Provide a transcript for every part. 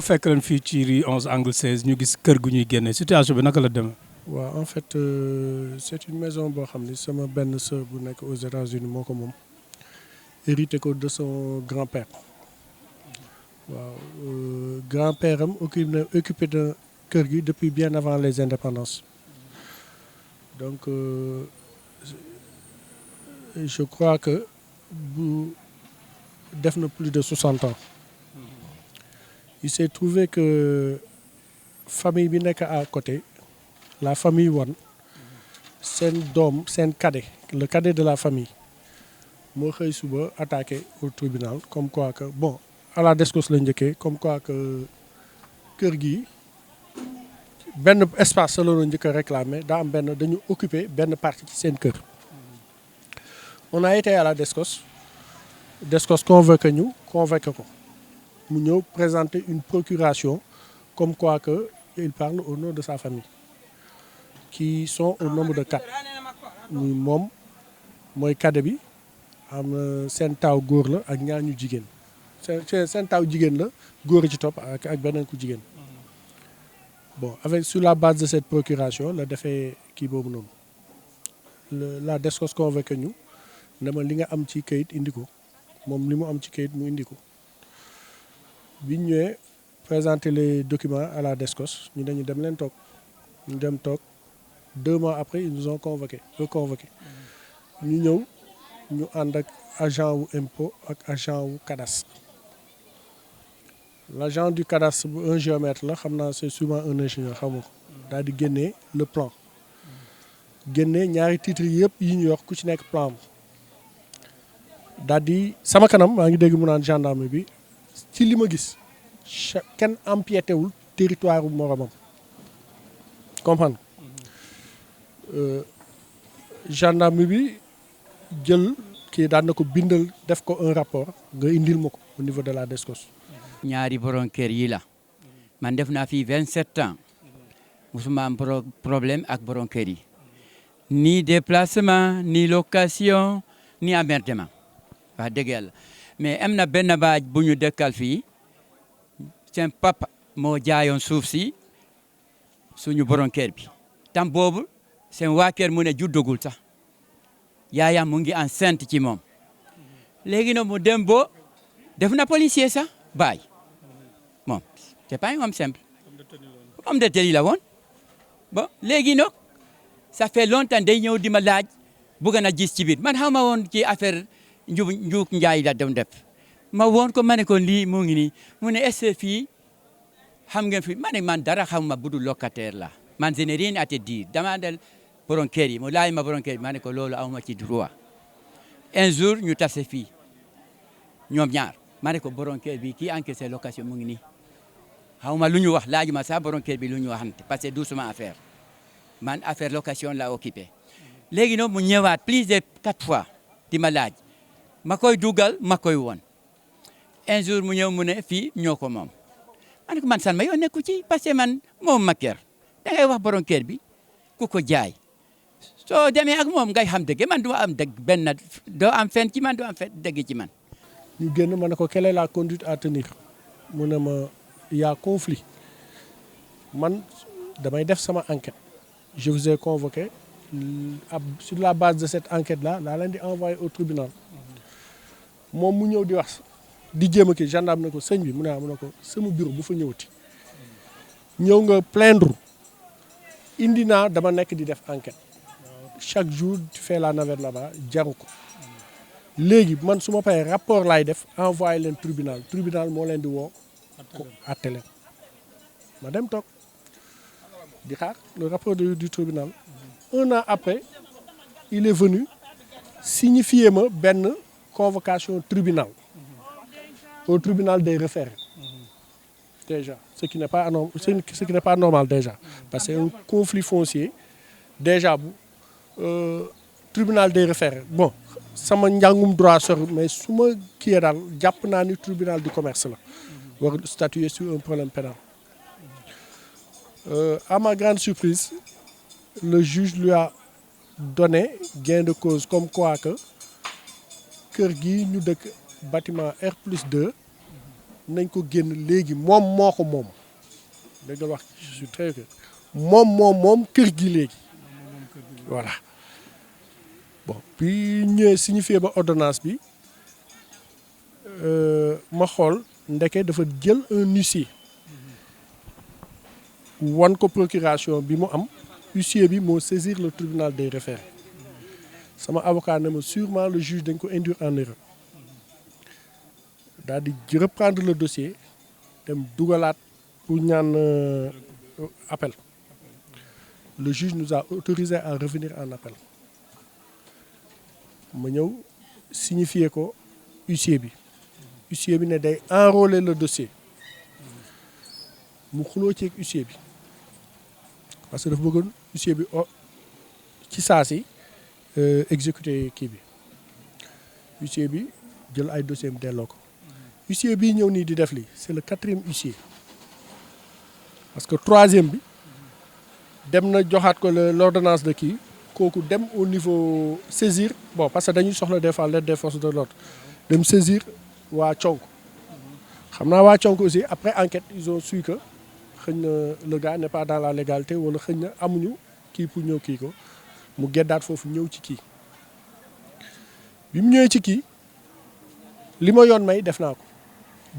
fekk leen fii ci rue 11 angle 16 ñu gis kër gu ñuy génne situation bi naka la demee. waaw en fait c'est une maison boo xam ni sama benn sœur bu nekk aux États-Unis moo ko moom hérité ko de son grand-père waaw grand-père am occupé de kër gi depuis bien avant les indépendances donc je crois que bu def na plus de 60 ans. Il s'est trouvé que famille bi nekk à côté la famille Wan seen doom seen cadet le cadet de la famille moo xëy suba attaqué au tribunal comme quoi que bon à la DSCOS la njëkkee comme quoi que kër gi benn espace la njëkk a réclamé daa am benn dañu occupé benn partie ci seen kër. On a été à la DSCOS convoqué ko mu ñëw présenter une procuration comme quoi que il parle au nom de sa famille qui sont au nombre de 4 muy moom mooy cadet bi am seen taaw góor la ak ñaar ñu jigéen seen taaw jigéen la góor ci topp ak beneen ku jigéen. Bon avec sur la base de cette procuration la defee kii boobu noonu la DSCOS convoqué ñu ne ma li nga am ci kayit indi ko moom li mu am ci kayit mu indi ko. bi ñu ñëwee présenter les documents à la DSCOS ñu dañu dem leen toog ñu dem toog 2 mois après ils nous ont reconvoqué ñu ñëw ñu ànd ak agent wu impôt ak agent wu cadastre. L'agent du cadastre bu un géomètre la xam naa c'est souvent un ingénieur xamu ko daal di génnee le plan génnee ñaari titres yëpp yi ñu yor ku ci nekk plan daal di sama kanam maa ngi dégg mu naan gendarme bi ci li ma gis kenn empiété wul territoire bu moromam comprendre gendarme bi jël kii daan na ko bindal def ko un rapport nga indil ma ko au niveau de la DSCOS. ñaari borom kër yi la man def naa fii 27 ans musuma am problème ak borom kër yi ni déplacement ni location ni emmerdement wax dëgg yàlla mais am na benn baaj bu ñu dëkkal fii seen papa moo jaayoon suuf si suñu borom kër bi tam boobu seen waa kër mu ne juddagul sax yaayam mu ngi enceinte ci moom léegi nag mu dem bo def na policier sax baay moom c'est pas un homme simple homme de tenue la woon bon léegi nag ça fait longtemps day ñëw di ma laaj bëgg na gis ci biir man xaw ma woon ci affaire njuuk njaay la dem def ma woon ko ma ne ko lii mu ngi nii mu ne est-ce que fii xam ngeen fi ma ne man dara xam ma budul locataire la man je n'ai rien à te dire dama del borom kër yi mu laaj ma borom kër yi ma ne ko loolu awma ci droit un jour ñu tase fii ñoom ñaar ma ne ko borom kër bi kii encaissé location mu ngi nii xaw ma lu ñu wax laaj ma sax borom kër bi lu ñu waxante parce que doucement affaire man affaire location la occupé léegi nag mu ñëwaat plus de 4 fois di ma laaj ma koy dugal ma koy woon un jour mu ñëw mu ne fii ñoo ko moom ma ne ko man san ma yoon nekku ci parce que man moom ma kër da ngay wax borom kër bi ku ko jaay soo demee ak moom ngay xam dëgg man du am dëgg benn doo am fen ci man doo am fen dëgg ci man. ñu génn ma ne ko quelle est la conduite à tenir mu ne ma y a conflit man damay def sama enquête je vous ai convoqué sur la base de cette enquête là laa leen di envoyé au tribunal moom mu ñëw di wax di jéem a kii gendarme ne ko sëñ bi mu ne ko sama bureau bu fa ñëwati ñëw nga plaindre indi naa dama nekk di def enquête chaque jour tu fais la navette là-bas jaru ko léegi man su ma paree rapport laay def envoyé leen tribunal moo leen di woo àtte leen ma dem toog di xaar le rapport du tribunal. Un an après il est venu signifier ma benn convocation tribunal au tribunal des référés déjà ce qui n'est pas normal déjà parce que un conflit foncier déjà bu tribunal des référés bon sama njàngum droit sori mais su ma kii daal jàpp naa ni tribunal du commerce la war statuer sur un problème pénal à ma grande surprise le juge lui a donné gain de cause comme quoi que kër gi ñu dëkk bâtiment R+2 nañ ko génn léegi moom moo ko moom dégg nga wax je suis très clair moom kër gi léegi voilà bon puis ñëwee signifié ba ordonnance bi ma xool ndeke dafa jël un huissier wan ko procuration bi mu am huissier bi moo saisir le tribunal des référés sama avocat ne ma sûrement le juge dañ ko induire en erreur daal di reprendre le dossier dem dugalaat pour ñaan appel le juge nous a autorisé à revenir en appel ma ñëw signifier ko huissier bi ne day enrôler le dossier mu xuloo ci huissier bi parce que dafa bëggoon huissier bi ci saa si exécuter kii bi huissier bi jël ay dossier am delloo ko huissier bii ñëw nii di def lii c'est le 4e huissier parce que 3e bi dem na joxaat ko l'ordonnance de kii kooku dem au niveau saisir bon parce que dañuy soxla des fois l'aide des forces de l'ordre dem saisir waa Conk xam naa waa Conk aussi après enquête ils ont su que xëy na le gars n'est pas dans la légalité wala xëy na amuñu kii pour ñëw kii ko mu geddaat foofu ñëw ci kii bi mu ñëwee ci kii li ma yoon may def naa ko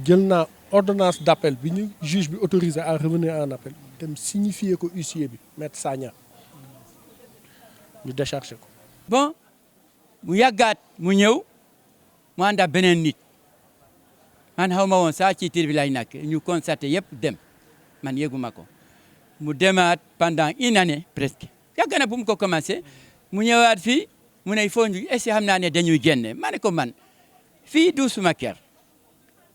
jël naa ordonnance d'appel bi ñu juge bi autorisé à revenir en appel dem signifier ko huissier bi maître Sagna ñu déchargé ko. bon mu yàggaat mu ñëw mu ànd ak beneen nit man xaw ma woon saa ci tir bi lay nekk ñu constaté yëpp dem man yëguma ko mu demaat pendant une année presque yàgg na bu mu ko commencé mu ñëwaat fii mu ne il faut ñu est-ce que xam naa ne dañuy génne ma ne ko man fii du suma kër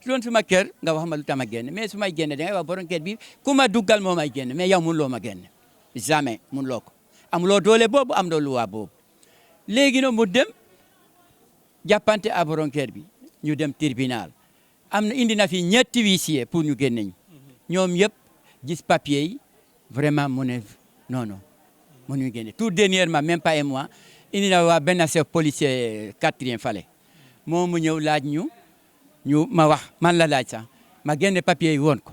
su doon suma kër nga wax ma lu tax ma génne mais su may génne da ngay wax borom kër bi ku ma duggal moo may génne mais yow mun loo ma génne jamais mun loo ko amuloo doole boobu am loo luwaa boobu léegi nag mu dem jàppante a borom kër bi ñu dem tribunal am na indi na fi ñetti huissier pour ñu génne ñu ñoom yëpp gis papier yi vraiment mu ne non non mënuñu génne tout dernièrement même pas un mois indi na waa benn chef policier 4e fale moom mu ñëw laaj ñu ma wax man la laaj sax ma génne papier yi woon ko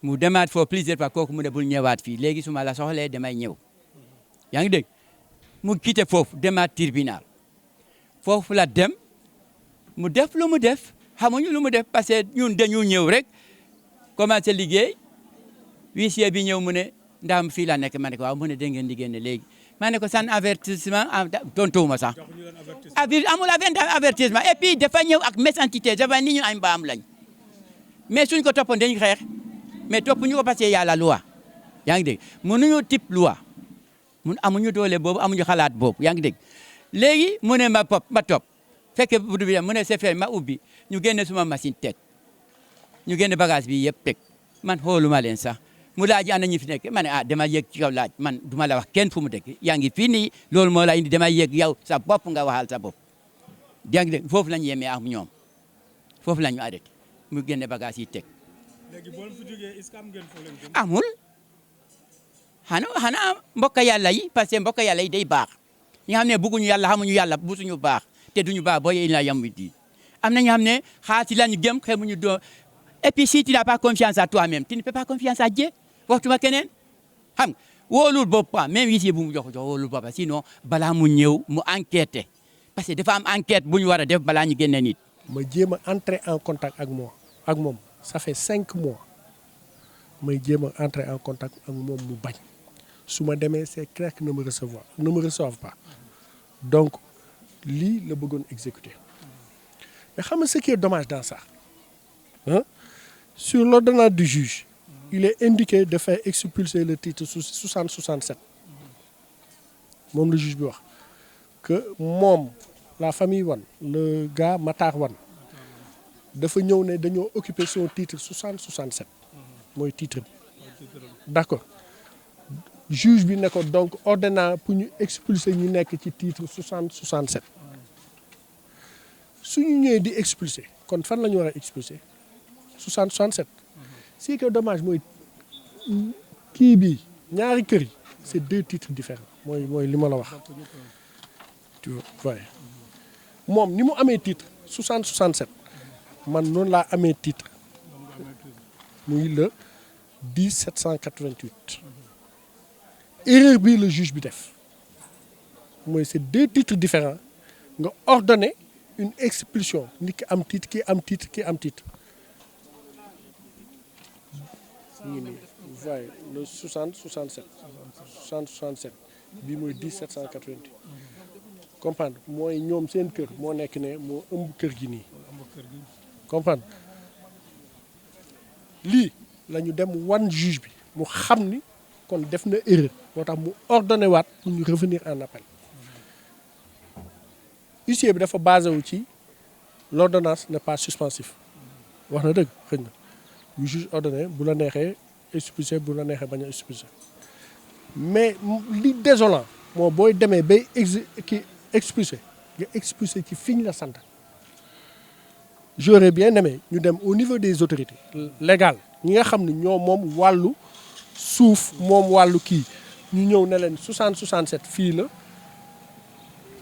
mu demaat foofu plusieurs fois kooku mu ne bul ñëwaat fii léegi su ma la soxlee damay ñëw yaa ngi dégg mu quitté foofu demaat tribunal foofu la dem mu def lu mu def xamuñu lu mu def parce que ñun dañu ñëw rek commencé liggéey huissier bi ñëw mu ne ndax fii la nekk ma ne ko waaw mu ne da ngeen di génne léegi ma ne ko sans avertissement tontuwuma sax amul avertissement et puis dafa ñëw ak méchanceté dafa ni ñu ay mbaam lañ mais suñ ko toppoon dañu xeex mais topp ñu ko parce que y a la loi yaa ngi dégg mënuñu type loi mun amuñu doole boobu amuñu xalaat boobu yaa ngi dégg léegi mu ne ma topp fekke bu bi mu ne c'est fait ma ubbi ñu génne suma machine teg ñu génne bagage bi yëpp teg man xooluma leen sax mu laaj ana ñi fi nekk ma ne dama yëg ci kaw laaj man duma la wax kenn fu mu dëkk yaa ngi fii nii loolu moo la indi dama yëg yow sa bopp nga waxal sa bopp yaa ngi dégg foofu la ñu yemee ak ñoom foofu la ñu arrêté mu génne bagage yi teg. léegi boo fi jógee est-ce que am ngeen foo leen jëm. amul xanaa mbokk yàlla yi parce que mbokk yàlla yi day baax ñi nga xam ne bëgguñu yàlla xamuñu yàlla bu suñu baax te duñu baax boo yee na yam di am na ñoo xam ne xaati la ñu gëm xamuñu doo et puis si tu n'as pas confiance à toi-même tu ne peux pas confiance à Dieu waxtu ma keneen xam nga wóolul boppam même huissier bu mu jox wóolul boppam sinon balaa mu ñëw mu enquêter parce que dafa am enquête bu ñu war a def balaa ñu génne nit. ma jéem a entrer en contact ak moom ça fait 5 mois may jéem a entrer en contact ak moom mu bañ su ma demee c'est clair que ne me reçoivent pas donc lii la bëggoon exécuter mais xam nga ce qui est dommage dans ça hein sur l'ordonnance du juge il est indiqué de faire expulser le titre 60-67 moom le juge bi wax que moom la famille Wane le gars Matar Wane dafa ñëw ne dañoo occuper son titre 60-67 mooy titre d'accord juge bi ne ko donc ordonnance pour ñu expulser ñu nekk ci titre 60-67 suñu ñëwee di expulser kon fan la ñu war a expulser 60-67 si que dommage mooy kii bi ñaari kër yi c'est 2 titres différents mooy li ma la wax tu vois moom ni mu amee titre 60-67 man noonu laa amee titre muy le 10 788 erreur bii le juge bi def mooy c'est 2 titres différents nga ordonner une expulsion nit ki am titre ki am titre ki am titre. ñu ngi nii vous voyez le 60 67 60 67 bii mooy 10 788 comprendre mooy ñoom seen kër moo nekk ne moo ëmb kër gi nii comprendre lii la ñu dem wan juge bi mu xam ni kon def na erreur moo tax mu ordonné waat pour ñu revenir en appel huissier bi dafa basé wu ci l'ordonnance n'est pas suspensif wax na dëgg xëy na bu juge ordonné bu la neexee expulsé bu la neexee bañ a expulsé mais li désolant moo booy demee bay expulsé nga expulsé ci fiñ la sant. J'aurais bien aimé ñu dem au niveau des autorités légales ñi nga xam ne ñoo moom wàllu suuf moom wàllu kii ñu ñëw ne leen 60 67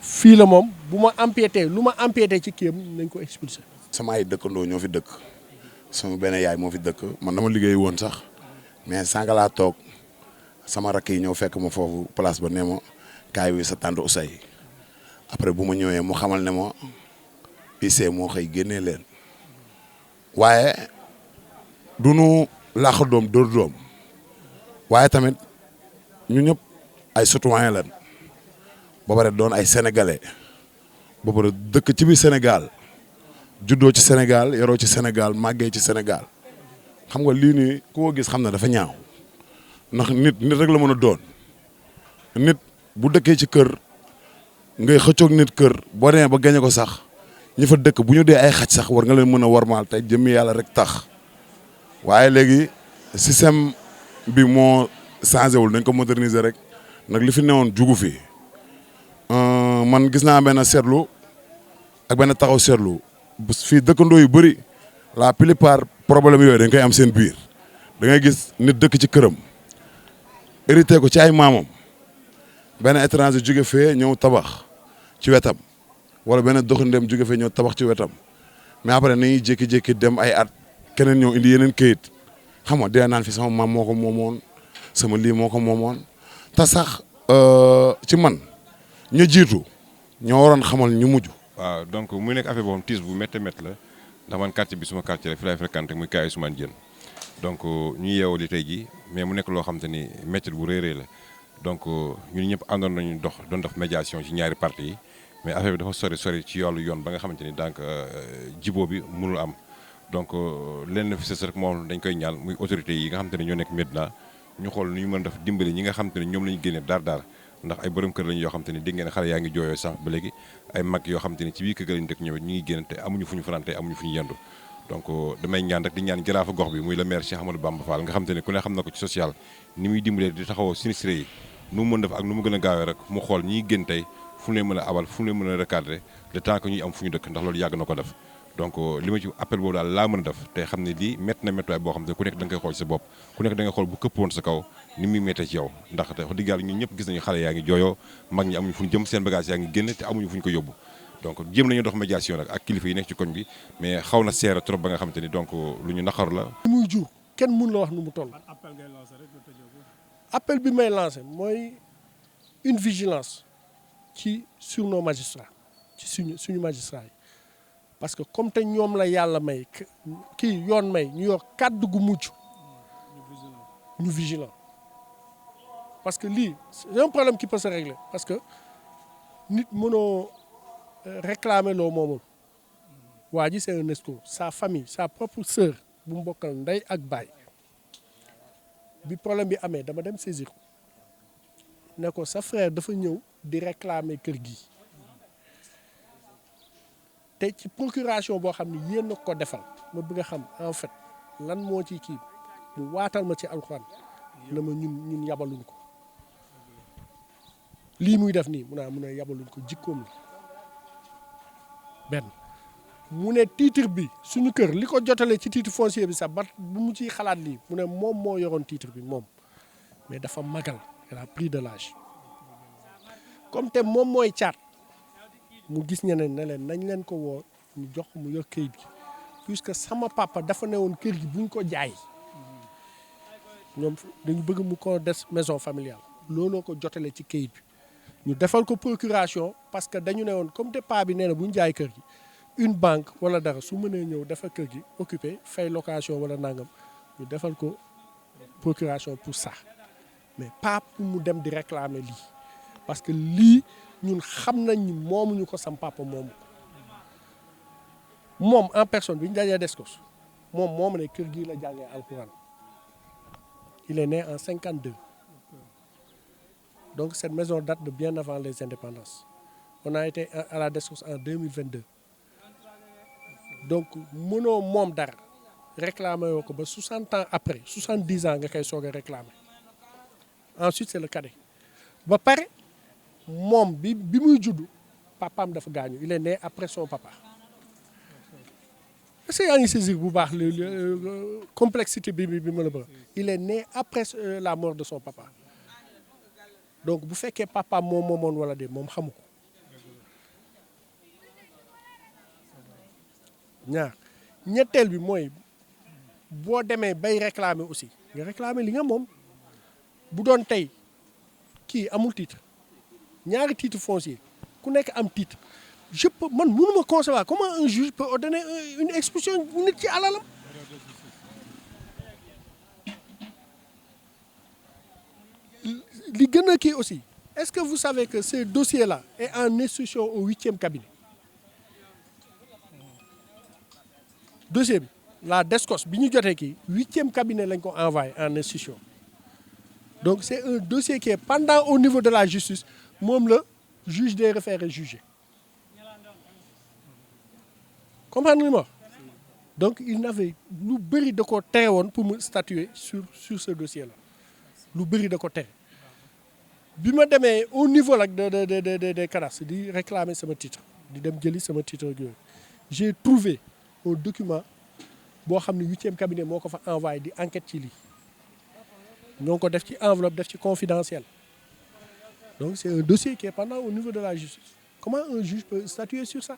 fii la moom bu ma empiété lu ma empiété ci kii am nañ ko expulsé. sama ay dëkkandoo ñoo fi dëkk sama benn yaay moo fi dëkk man dama liggéey woon sax mais sànq laa toog sama rakk yi ñëw fekk ma foofu place ba ne ma kaay wi sa tante Ousseyn après bu ma ñëwee mu xamal ne ma huissier moo xëy génnee leen waaye du nu laax doom dóor doom waaye tamit ñu ñëpp ay citoyen lañ ba pare doon ay sénégalais ba pare dëkk ci biir Sénégal juddoo ci Sénégal yoroo ci Sénégal màggee ci Sénégal xam nga lii nii ku ko gis xam na dafa ñaaw ndax nit rek la mën a doon nit bu dëkkee ci kër ngay xëccoog nit kër boo demee ba gañe ko sax ñi fa dëkk bu ñu dee ay xaj sax war nga leen mën a warmaal tey jëmmi yàlla rek tax waaye léegi système bi moo changé wul dañ ko moderniser rek nag li fi newoon jugu fi man gis naa benn seetlu ak benn taxaw seetlu fii dëkkandoo yu bëri la plupart problème yooyu dañ koy am seen biir da ngay gis nit dëkk ci këram hérité ko ci ay maamam benn étranger jóge fee ñëw tabax ci wetam wala benn doxandem jóge fee ñëw tabax ci wetam mais après nañuy jékki-jékki dem ay at keneen ñëw indi yeneen këyit xam nga dee naan fi sama maam moo ko moomoon sama lii moo ko moomoon te sax ci man ñu jiitu ñoo waroon xamal ñu mujj. waaw donc muy nekk affaire boobu tiis bu métti métti la ndax man quartier bi suma quartier la fi laay fréquenté muy Kaay Ousmane Diène donc ñu yeewoo li tey jii mais mu nekk loo xam te ni métti bu rëy la donc ñun ñëpp àndoon nañu doon def médiation ci ñaari parti yi mais affaire bi dafa sori ci wàllu yoon ba nga xamante ni donc jiboo bi mënul am donc lenn fi sës rek moom dañ koy ñaan muy autorités yi nga xamante ne ñoo nekk Médina ñu xool nu ñu mën a def dimbali ñi nga xamante ne ñoom la ñu génnee daar ndax ay borom kër lañu yoo xamante ni dégg ngeen xale yaa ngi jooyoo sànq ba léegi ay mag yoo xamante ni ci biir kër lañu dëkk ñëw ñu ngi génn te amuñu fu ñu fanaan te amuñu fu ñu yendu donc damay ñaan rek di ñaan jaraafa gox bi muy le maire Cheikh Amadou Bamba Fall nga xamante ne ku ne xam na ko ci social ni muy dimbalee di taxawoo sinistré yi nu mu mën def ak nu mu gën a gaawee rek mu xool ñiy génn tey fu ne mën a abal fu ne mën a recadrer le temps que ñuy am fu ñu dëkk ndax loolu yàgg na ko def donc li ma ci appel boobu daal laa mën a def te xam ne lii métti na méttiwaay boo xam ne ku nekk da nga koy xool sa bopp ku nekk da nga xool bu këpp woon sa kaw ni muy méttee ci yow ndax te wax dëgg yàlla ñun ñëpp gis nañu xale yaa ngi jooyoo mag ñi amuñu fu ñu jëm seen bagage yaa ngi génn te amuñu fu ñu ko yóbbu donc jéem nañu dox médiation nag ak kilifa yi nekk ci koñ bi mais xaw na seera trop ba nga xamante ni donc lu ñu naqaru la. muy jur kenn mun la wax nu mu toll. appel bi may lancé mooy une vigilance sur nos magistrats ci suñu magistrats yi parce que comme te ñoom la yàlla may kii yoon may ñu yor kàddu gu mujj ñu vigilant parce que lii c'est un problème qui peut se régler parce que nit mënoo réclamer loo moomul waa ji c'est un escroc sa famille sa propre sœur bu mu bokkal ndey ak baay bi problème bi amee dama dem saisir ko ne ko sa frère dafa ñëw di réclamer kër gi te ci procuration boo xam ne yéen a ko defal ma bëgg a xam en fait lan moo ci kii mu waatal ma ci alxuraan na ma ñun yabaluñ ko lii muy def nii mun a yabaluñ ko jikkoom la benn mu ne titre bi suñu kër li ko jotale ci titre foncier bi sax ba bu mu ciy xalaat lii mu ne moom moo yoroon titre bi moom mais dafa magal il a pris de l'âge comme te moom mooy caat mu gis ñeneen ne leen nañ leen ko woo ñu jox mu yor këyit gi puisque sama papa dafa ne woon kër gi buñ ko jaay ñoom dañu bëgg mu ko des maison familiale looloo ko jotale ci kayit bi ñu defal ko procuration parce que dañu ne woon comme départ bi nee na bu ñu jaay kër gi une banque wala dara su mënee ñëw defal kër gi occupé fay location wala nangam ñu defal ko procuration pour ça mais pas pour mu dem di réclamer lii parce que lii ñun xam nañ ni moomuñu ko sam papa moomu ko moom en personne bi ñu dajee Descos moom ne kër gii la jàngee alxuraan il est né en 52 donc cette maison date de bien avant les indépendances on a été à la Descos en 2022 donc mënoo moom dara réclamer yoo ko ba 60 ans après 70 ans nga koy soog a réclamer ensuite c'est le cadet ba pare moom bi muy juddu papaam dafa gaañu il est né après son papa est-ce que yaa ngi saisir bu baax complexité bi ma la bëgg il est né après la mort de son papa donc bu fekkee papaam moom moomoon wala de moom xamu ko ñetteel bi mooy boo demee bay réclamer aussi nga réclamer li nga moom bu doon tey kii amul titre ñaari titre foncier ku nekk am titre je peux man mënuma concevoir comment un juge peut ordonner une expulsion nit ci alalam li gën a kii aussi est-ce que vous savez que ce dossier-là est en instruction au 8e cabinet dossier bi la Descos bi ñu jotee kii 8e cabinet lañ ko envoyé en instruction donc c'est un dossier qui est pendant au niveau de la justice moom la juge des référés jugé comprendre nga ma wax donc il n'avait lu bëri da ko tere woon pour mu statuer sur ce dossier-là lu bëri da ko tere bi ma demee au niveau nag des cadastres di réclamer sama titre di dem jëli sama titre ak yooyu j'ai trouvé un document boo xam ne 8e cabinet moo ko fa envoyé di enquête ci lii ñoo ko def ci enveloppe def ci confidentiel donc c'est un dossier qui est pendant au niveau de la justice comment un juge peut statuer sur ça